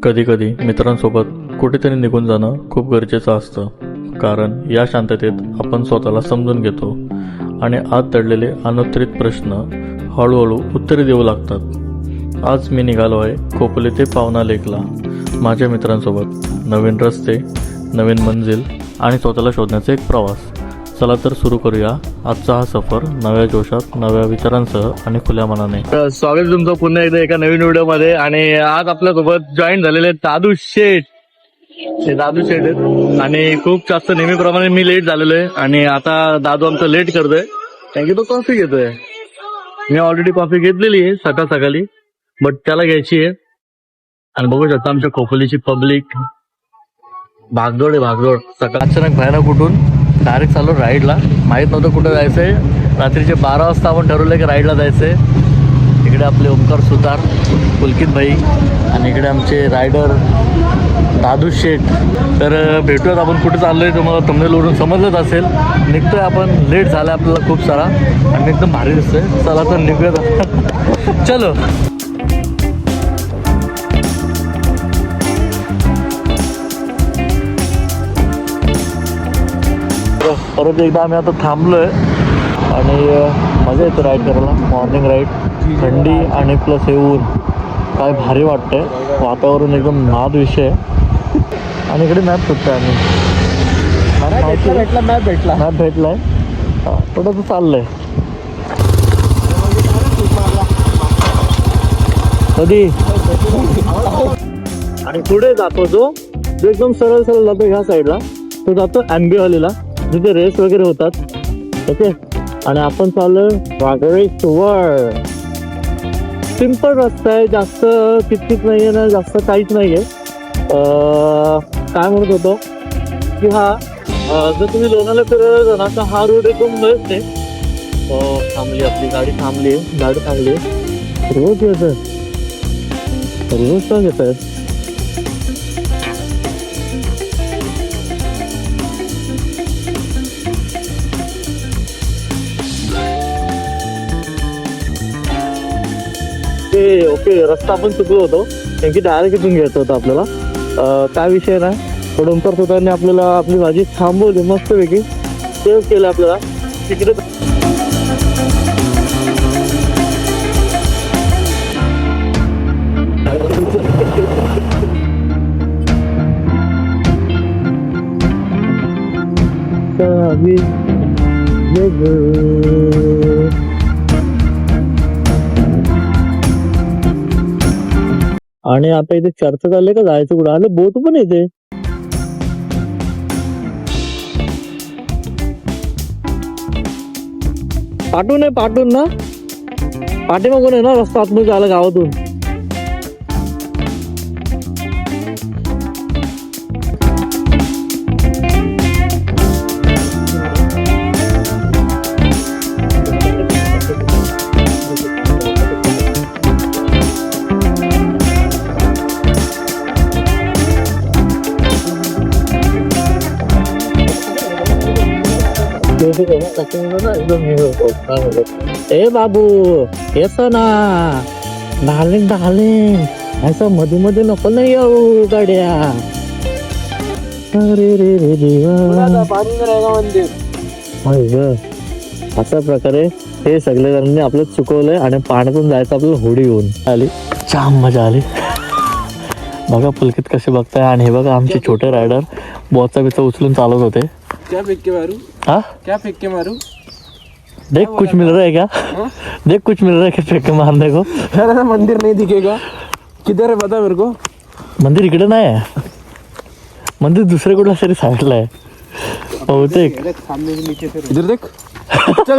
कधीकधी मित्रांसोबत कुठेतरी निघून जाणं खूप गरजेचं असतं, कारण या शांततेत आपण स्वतःला समजून घेतो आणि आत दडलेले अनुत्तरित प्रश्न हळूहळू उत्तरे देऊ लागतात. आज मी निघालो आहे खोपोली ते पावना लेकला माझ्या मित्रांसोबत. नवीन रस्ते, नवीन मंजिल आणि स्वतःला शोधण्याचा एक प्रवास. चला तर सुरू करूया आजचा हा सफर नव्या जोशात, नव्या विचारांसह आणि खुल्या मनाने. स्वागत तुमचं पुन्हा एकदा एका नवीन व्हिडिओ मध्ये. आणि आज आपल्यासोबत जॉईन झालेले दादू शेठ. दादू शेठ आहेत आणि खूप जास्त नेहमीप्रमाणे मी लेट झालेलो आहे आणि आता दादू आमचं लेट करतोय कारण की तो कॉफी घेतोय. मी ऑलरेडी कॉफी घेतलेली आहे सकाळी, बट त्याला घ्यायची आहे. आणि बघू शकता आमच्या खोपोलीची पब्लिक भागदौड आहे, भागदौड. सकाळ अचानक भयानक उठून डायरेक्ट चाललो राईडला. माहीत नव्हतं कुठं जायचंय. रात्रीचे 12 वाजता आपण ठरवलं की राईडला जायचंय. इकडे आपले ओमकार सुतार, पुलकित भाई आणि इकडे आमचे रायडर दादू शेठ. तर भेटूयात आपण कुठे चाललोय, तुम्हाला थंबनेलवरून समजलंच असेल. निघतोय आपण, लेट झाला आपल्याला खूप सारा आणि एकदम भारी दिसतोय. चला तर निघूयात. चलो. परत एकदा आम्ही आता थांबलोय आणि मजा येते राईड करायला. मॉर्निंग राईड, थंडी आणि प्लस हे ऊन, काय भारी वाटतंय. वातावरण एकदम नाद विषय. आणि इकडे मॅप सुटतोय आम्ही. मॅप भेटलाय. थोडंसं चाललंय. कधी आणि पुढे जातो जो एकदम सरळ जातो ह्या साईडला, तो जातो आंबेवालीला जिथे रेस वगैरे होतात. ओके. आणि आपण चाललोय वाघळेश्वर. सिंपल रस्ता आहे, जास्त किटकिट नाहीये ना, जास्त काहीच नाहीये. काय म्हणत होतो की जर तुम्ही लोणाला फिरायला ना तर हा रोड एकदम बेस्ट आहे. थांबली आपली गाडी, थांबली. रोज येत रोज का घेत आहे. ओके, रस्ता आपण चुकलो होतो कारण की डायरेक्ट इथून घ्यायचं होतं आपल्याला. काय विषय नाही. थोडं ओमकार सुतारने आपल्याला आपली भाजी थांबवली मस्तपैकी, सेव्ह केलं आपल्याला तिकडे. आणि आता इथे चर्चा चालले का जायचं कुठं. आलं बोट पण येते. पाठवून ना पाठीमागून आहे ना रस्ता आतमध्ये आला गावातून. ए बाबू येतो ना, डार्लिंग असं मध्ये नको नाही येऊ गाड्या. अरे रे रे देवा. अशा प्रकारे हे सगळे जणांनी आपलं चुकवलंय आणि पाण्यातून जायचं आपल्याला होडी घेऊन आली. छान मजा आली. बघा पुलकित कसे बघताय. आणि हे बघा आमचे छोटे रायडर बोचा बिचा उचलून चालत होते. क्या फेंक के मारू देख कुछ मिल रहा है क्या? देख कुछ मिल रहा है क्या फेंक के मारने को? अरे मंदिर नहीं दिखेगा. किधर है बता मेरे को. मंदिर इकडे नाही आहे. मंदिर दुसरे कुठल्या तरी साईडला आहे बहुतेक. इधर देख. चल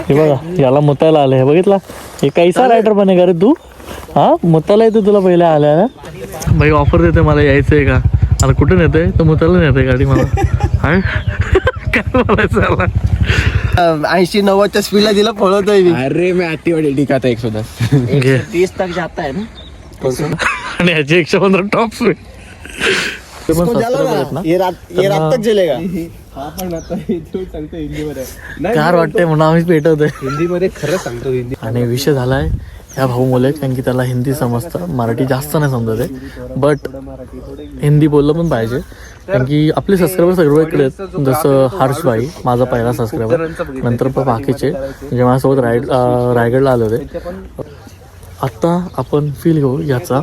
हे बघा याला मुतायला आले. बघितला हे कैसा रायडर बनेगा रे तू. हा मुतायला येतो तुला पहिले आल्या ना. भाई ऑफर देते मला यायचंय का. आता कुठे नेतोय तर मुतायला नेतोय गाडी मला. काय बोलायचं याला. 80-90च्या स्पीडला दिला पळवतोय मी. अरे मैं आती दिखाता 110. 130 तक जाता है ना. आणि ह्याची 115 टॉप स्पीड. ये रात तक जलेगा. कार वाटतंय म्हणून आम्ही पेटवतोय हिंदी मध्ये खरं सांगतो. हिंदी आणि विषय झालाय ह्या भाऊ मुले, कारण की त्याला हिंदी समजतं, मराठी जास्त नाही समजत आहे, बट हिंदी बोललं पण पाहिजे, कारण की आपले सबस्क्रायबर सगळे इकडे आहेत. जसं हर्षभाई माझा पहिला सबस्क्रायबर, नंतर बाकीचे म्हणजे माझ्यासोबत रायगडला आले होते. आत्ता आपण फील घेऊ याचा.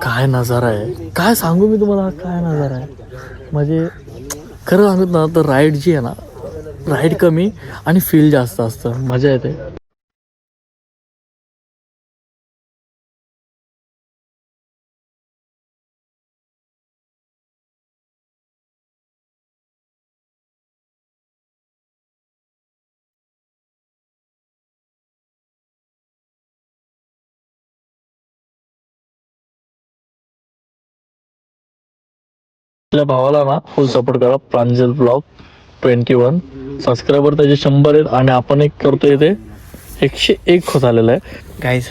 काय नजारा आहे, काय सांगू मी तुम्हाला, काय नजारा आहे. म्हणजे खरं सांगत ना तर राईड जी आहे ना, राईड कमी आणि फील जास्त असतं, मजा येते. आपल्या भावाला ना फुल सपोर्ट करा. प्रांजल ब्लॉग 21 सबस्क्रायबर त्याचे 100 आहेत आणि आपण एक करतोय ते 101 होत आलेलं आहे. गाईज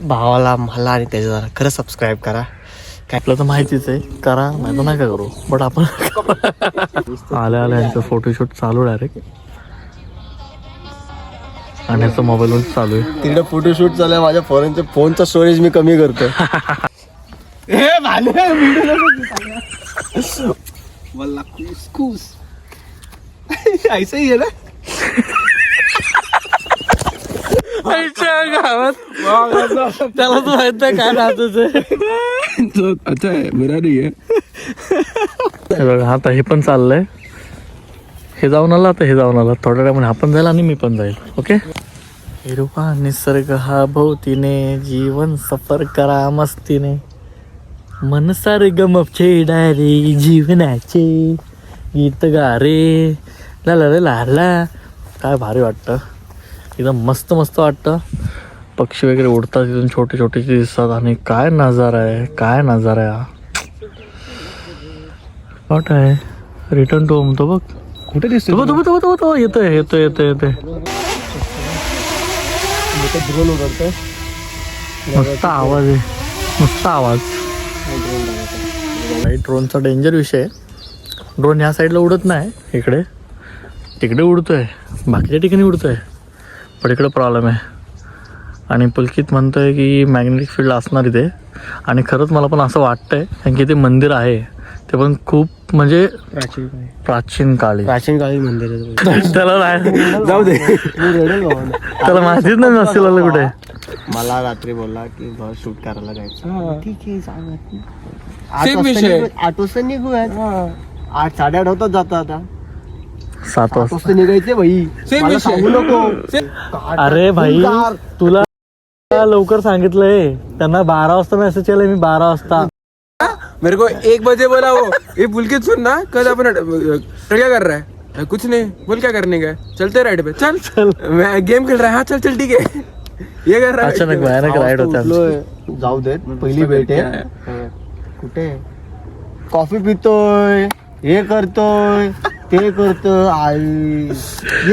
भावाला मला आणि त्याच्या जरा खरं सबस्क्राईब करा. आपलं तर माहितीच आहे, करा नाही तर नका करू, बट आपण आल्या आल्या यांचं फोटोशूट चालू डायरेक्ट, आणि याचा मोबाईलवर चालू आहे. तिकडे फोटोशूट चालू आहे, माझ्या फोनचा स्टोरेज मी कमी करतो. ऐसा ही आहे ना. गावात त्याला तर माहित आहे काय नाचत अच्छा आहे, मेरा नाही आहे. बघा आता हे पण चाललंय, हे जाऊन आला, आता हे जाऊन आला, थोड्या टाइम हा पण जाईल आणि मी पण जाईल. ओके. हिरवा निसर्ग हा भोवतीने, जीवन सफर करा मस्तीने, मन सारगम डायरी जीवनाचे गीत गा रे, ला ला ला ला. काय भारी वाटतं, एकदम मस्त मस्त वाटतं. पक्षी वगैरे उडतात तिथून, छोटे छोटेचे दिसतात, आणि काय नजारा आहे, काय नजारा आहे हा. वाट आहे रिटर्न टू होम. तो बघ कुठे दिसतो तो येतोय येतोय येतोय येतोय. ड्रोन उडवतोय. मस्त आवाज आहे, मस्त आवाज. ड्रोनचा डेंजर विषय आहे. ड्रोन ह्या साईडला उडत नाही, इकडे तिकडे उडतोय, बाकीच्या ठिकाणी उडतोय, पण इकडे प्रॉब्लेम आहे. आणि पुलकित म्हणतोय की मॅग्नेटिक फील्ड असणार इथे, आणि खरंच मला पण असं वाटतंय, कारण की ते मंदिर आहे ते पण खूप म्हणजे प्राचीन काळी मंदिर. त्याला जाऊ दे. त्याला माहितीच नाही नसेल आलं कुठे. मला रात्री बोलला की शूट करायला जायचं. ठीक आहे, सांगा. Same विषय. 8 वाजता निघूयात. 8 8:30 होतात जाता आता. 7 वाजता. वाजता निघायचे भाई. Same मला विषय. सांगू नको. अरे भाई तुला लवकर सांगितलंय, त्यांना 12 वाजता मेसेज केलाय मी, 12 वाजता. मेरे को 1 बजे बोला वो, ये पुलकित सुन ना, कल अपन क्या कर रहा है? कुछ नहीं, बोल क्या करने का है? चलते राइड पे, चल मैं गेम खेल रहा है. हाँ चल चल ठीक है. ये कर रहा है. अचानक भयानक राईड होते आमची. उठलोय. जाऊ देत, पहिली भेट आहे. कुठे कॉफी पितोय, हे करतोय, ते करतोय. आई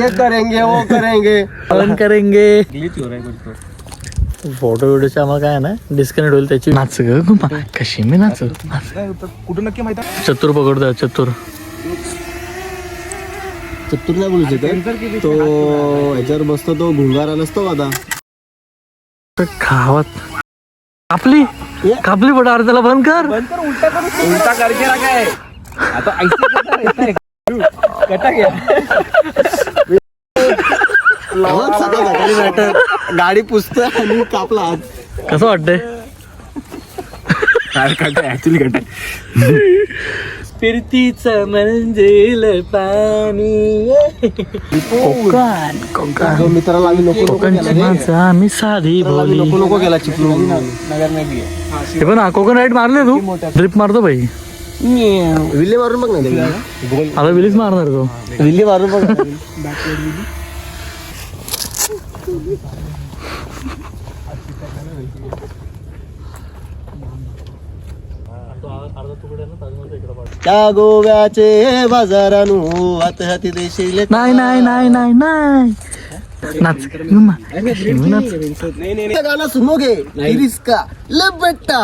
ये करेंगे वो करेंगे. पालन करेंगे. फोटो व्हिडिओचे आम्हाला काय ना डिस्कनेक्ट होईल त्याची. नाच ग कशी मी नाच. कुठं नक्की माहिती आहे? चतुर पकडतोय, चतुर. चतुर नाही बोलू शकत. तो ह्याच्यावर बसतो, तो घुंगारा नसतो आता. खावात कापली कापली पड. अरे त्याला बंद कर. उलटा करके रखा है. आता ऐसे कटा गया. गाडी पुसतोय आणि कापला हात. कसं वाटतंय? ऍक्च्युली कट आहे. फिरतीचं मंजिल पाणी. कोकण कोकण मित्राला आम्ही नको कोकणची माणसं आम्ही साधी बोली. नको केला चिपलू. हे पण हा कोकण राईड मारले तू. ड्रिप मारतो भाई. विल्ले मारून बघ ना. आता विलीच मारणार तो. विल्ले मारून बघ. त्या गोव्याचे बाजारानू हात हाती देशील. नाही नाही नाही नाही नाही नाच नाच. गाणं सुनोगे रिस्का लबट्टा.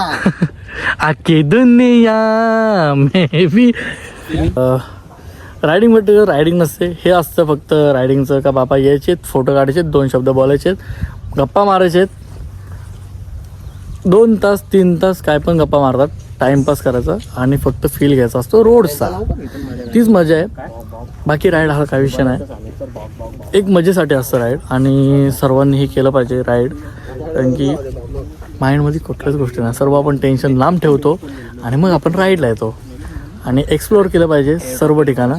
आखी दुनिया में भी. रायडिंग मटेरियल रायडिंग नसते, हे असतं फक्त रायडिंगचं. का बाबा यायचे, फोटो काढायचे, 2 शब्द बोलायचे, गप्पा मारायचे, 2 तास 3 तास काय पण गप्पा मारतात, टाइमपास करायचा आणि फक्त फील घ्यायचा असतो रोडचा. तीच मजा आहे. बाकी राईड हा काही विषय नाही, एक मजेसाठी असतं राईड आणि सर्वांनी हे केलं पाहिजे राईड. कारण की माइंडमध्ये कुठल्याच गोष्टी नाही, सर्व आपण टेन्शन लांब ठेवतो आणि मग आपण राईडला येतो आणि एक्सप्लोअर केलं पाहिजे सर्व ठिकाणं.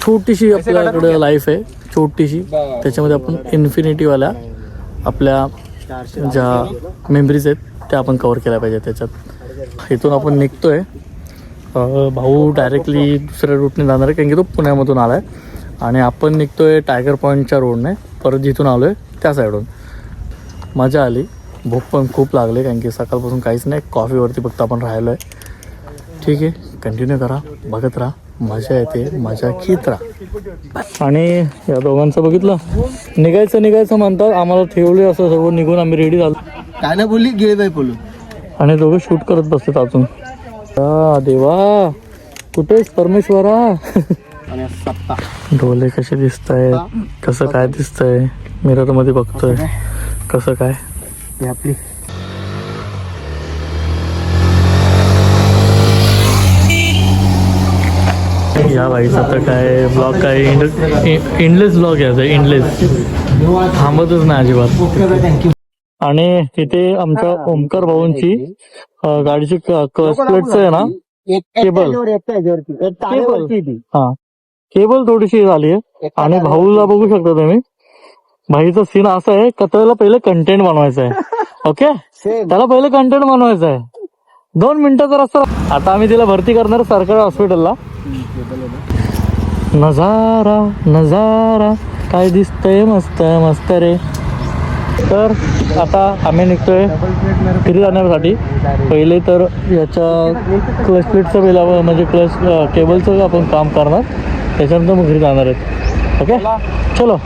छोटीशी आपल्याकडं लाईफ आहे, छोटीशी, त्याच्यामध्ये आपण इन्फिनिटीवाल्या आपल्या ज्या मेमरीज आहेत त्या आपण कवर केल्या पाहिजे त्याच्यात. इथून आपण निघतोय. भाऊ डायरेक्टली दुसऱ्या रूटने जाणार आहे कारण की तो पुण्यामधून आला आहे आणि आपण निघतोय टायगर पॉईंटच्या रोडने, परत जिथून आलो आहे त्या साईडून. मजा आली, भूक पण खूप लागली कारण की सकाळपासून काहीच नाही, कॉफीवरती फक्त आपण राहिलो आहे. ठीक आहे, कंटिन्यू करा, बघत राहा, मजा येते, मजा घेत राहा. आणि या दोघांचं बघितलं, निघायचं म्हणतात, आम्हाला ठेवले असं सर्व, निघून आम्ही रेडी झालो. काय नाही बोलली, गेले बाई बोलू. आणि दोघं शूट करत बसतात अजून. देवा कुठेच परमेश्वरा. आणि सप्ता डोले कसे दिसत आहेत, कसं काय दिसतंय, मिरर मध्ये बघतोय कसं काय. ही आपली या बाईचा तर काय ब्लॉग, काय इंडलेस ब्लॉग आहे, इंडलेस, थांबतच नाही अजिबात. आणि तिथे आमच्या ओमकार भाऊंची गाडीची क्लच प्लेटचं आहे ना, केबल, हा केबल थोडीशी झाली आहे. आणि भाऊला बघू शकता तुम्ही, भाईचा सीन असा आहे का त्याला पहिले कंटेंट बनवायचं आहे. ओके, त्याला पहिले कंटेंट बनवायचं आहे. 2 मिनिटाचा रस्ता. आता आम्ही तिला भरती करणार सरकारी हॉस्पिटलला. नजारा नजारा काय दिसतंय, मस्त मस्त रे. तर आता आम्ही निघतोय घरी जाण्यासाठी. पहिले तर याच्या क्लच प्लेटचं पहिला म्हणजे क्लच केबलचं आपण काम करणार, त्याच्यानंतर मग घरी जाणार आहेत. ओके चलो.